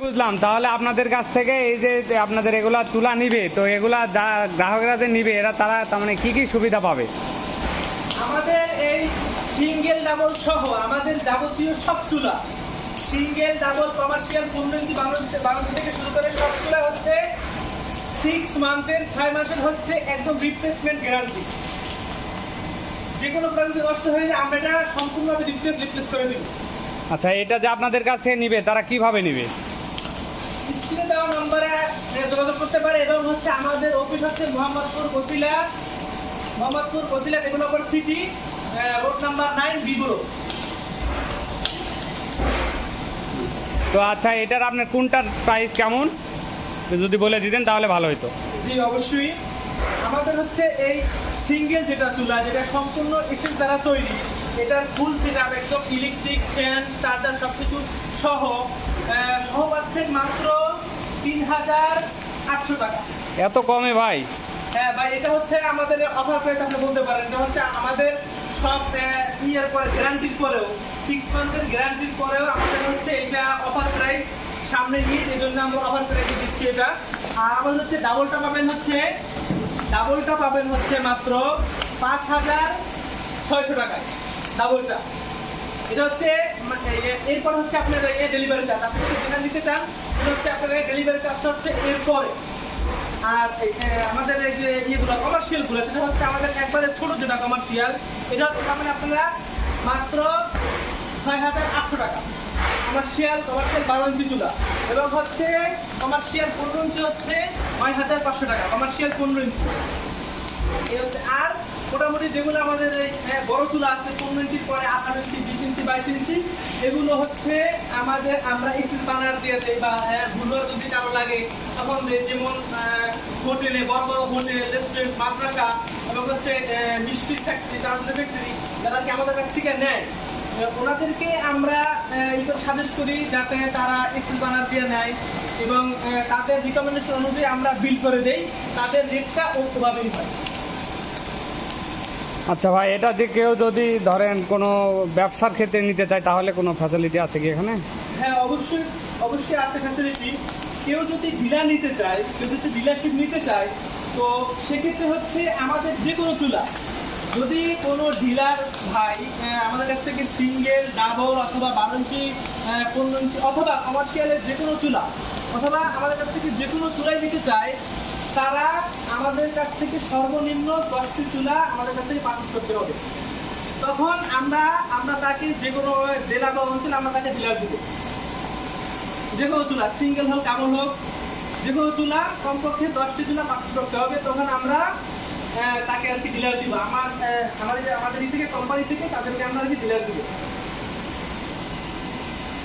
বুঝলাম। তাহলে আপনাদের কাছ থেকে এই যে আপনাদের এগুলা চুলা নিবে, তো এগুলা যা গ্রাহকরা যে নিবে এরা তারা তার মানে কি কি সুবিধা পাবে? আমাদের এই সিঙ্গেল ডাবল সহ আমাদের যাবতীয় সব চুলা, সিঙ্গেল ডাবল কমার্শিয়াল 15 ইঞ্চি 12 থেকে শুরু করে সব চুলা হচ্ছে 6 মান্থের 6 মাসের হচ্ছে একদম রিপ্লেসমেন্ট গ্যারান্টি। যে কোনো প্রোডাক্ট নষ্ট হয়ে যায় আমরা এটা সম্পূর্ণভাবে রিপ্লেস করে দিব। আচ্ছা, এটা যে আপনাদের কাছ থেকে নিবে তারা কিভাবে নিবে? স্ক্রিনে দেওয়া নম্বরে যোগাযোগ করতে পারে এবং হচ্ছে আমাদের অফিস হচ্ছে Mohammadpur Basila developer city, road number 9 বিবরো। তো আচ্ছা, এটার আপনার কোনটার প্রাইস কেমন যদি বলে দিতেন তাহলে ভালো হতো। জি অবশ্যই, আমাদের হচ্ছে এই সিঙ্গেল যেটা চুলা, যেটা সম্পূর্ণ ইলেকট্রিক দ্বারা তৈরি, এটার ফুল সেটআপ একদম ইলেকট্রিক ফ্যান চার্জার সবকিছু সহ পাচ্ছেন মাত্র 3800 টাকা। এত কমে ভাই? হ্যাঁ ভাই, এটা হচ্ছে আমাদের অফার প্রাইস। আপনি বলতে পারেন এটা হচ্ছে আমাদের সব ইয়ার পরে গ্যারান্টির পরেও 6 মান্থের গ্যারান্টির পরেও আমাদের হচ্ছে এটা অফার প্রাইস সামনে নিয়ে, এই জন্য আমরা অফার প্রাইস দিচ্ছি এটা। আর আমাদের হচ্ছে ডাবলটা পাবেন হচ্ছে মাত্র 5600 টাকায় ডাবলটা। এটা হচ্ছে এরপর হচ্ছে আপনার ডেলিভারি চার্জ, আপনি যেটা নিতে চান এটা হচ্ছে আপনার ডেলিভারি চার্জটা হচ্ছে এরপরে। আর আমাদের এই যে ইয়েগুলো কমার্শিয়াল গুলো, সেটা হচ্ছে আমাদের একবারে ছোট যেটা কমার্শিয়াল, এটা হচ্ছে পাবেন আপনারা মাত্র 6800 টাকা। কমার্শিয়াল 12 ইঞ্চি চুলা এবং হচ্ছে কমার্শিয়াল 15 ইঞ্চি হচ্ছে 9500 টাকা। কমার্শিয়াল 15 ইঞ্চি এই হচ্ছে। আর মোটামুটি যেগুলো আমাদের এই বড় চুলা আছে 15 ইঞ্চির পরে 18 ইঞ্চি 20 ইঞ্চি 22 ইঞ্চি, এগুলো হচ্ছে আমাদের আমরা একটু বানার দিয়ে দেই বা ভুলবার যদি কারো লাগে তখন যেমন হোটেলে, বড় বড় হোটেল, রেস্টুরেন্ট, মাদ্রাসা এবং হচ্ছে মিষ্টির ফ্যাক্টরি, চানাচুরের ফ্যাক্টরি যারা কি আমাদের কাছ থেকে নেয়, ওনাদেরকে আমরা সাজেস্ট করি যাতে তারা একটু বানার দিয়ে নেয় এবং তাদের রিকমেন্ডেশন অনুযায়ী আমরা বিল করে দেই, তাদের রেটটা ওভাবেই হয়। আচ্ছা ভাই, এটা যে কেউ যদি ধরেন কোনো ব্যবসার ক্ষেত্রে নিতে চায় তাহলে কোনো ফ্যাসিলিটি আছে কি এখানে? হ্যাঁ অবশ্যই আছে ফ্যাসিলিটি। কেউ যদি ডিলার নিতে চায়, কেউ যদি ডিলারশিপ নিতে চায়, তো সেক্ষেত্রে হচ্ছে আমাদের যে কোনো চুলা, যদি কোনো ডিলার ভাই আমাদের কাছ থেকে সিঙ্গেল, ডাবল অথবা 12 ইঞ্চি, 15 ইঞ্চি অথবা কমার্শিয়ালের যে কোনো চুলা অথবা আমাদের কাছ থেকে যে কোনো চুলাই নিতে চায়, তারা আমাদের কাছ থেকে সর্বনিম্ন 10টি চুলা আমাদের কাছ থেকে পারচেজ করতে হবে। তখন আমরা তাকে যে কোনো জেলা বা অঞ্চলে আমরা তাকে ডিলার দিব। যে কোনো চুলা সিঙ্গেল হোক ডাবল হোক, যে কোনো চুলা কমপক্ষে 10টি চুলা পারচেজ করতে হবে, তখন আমরা তাকে আর কি ডিলার দিব। আমাদের থেকে কোম্পানি থেকে তাদেরকে আমরা আর কি ডিলার দিব।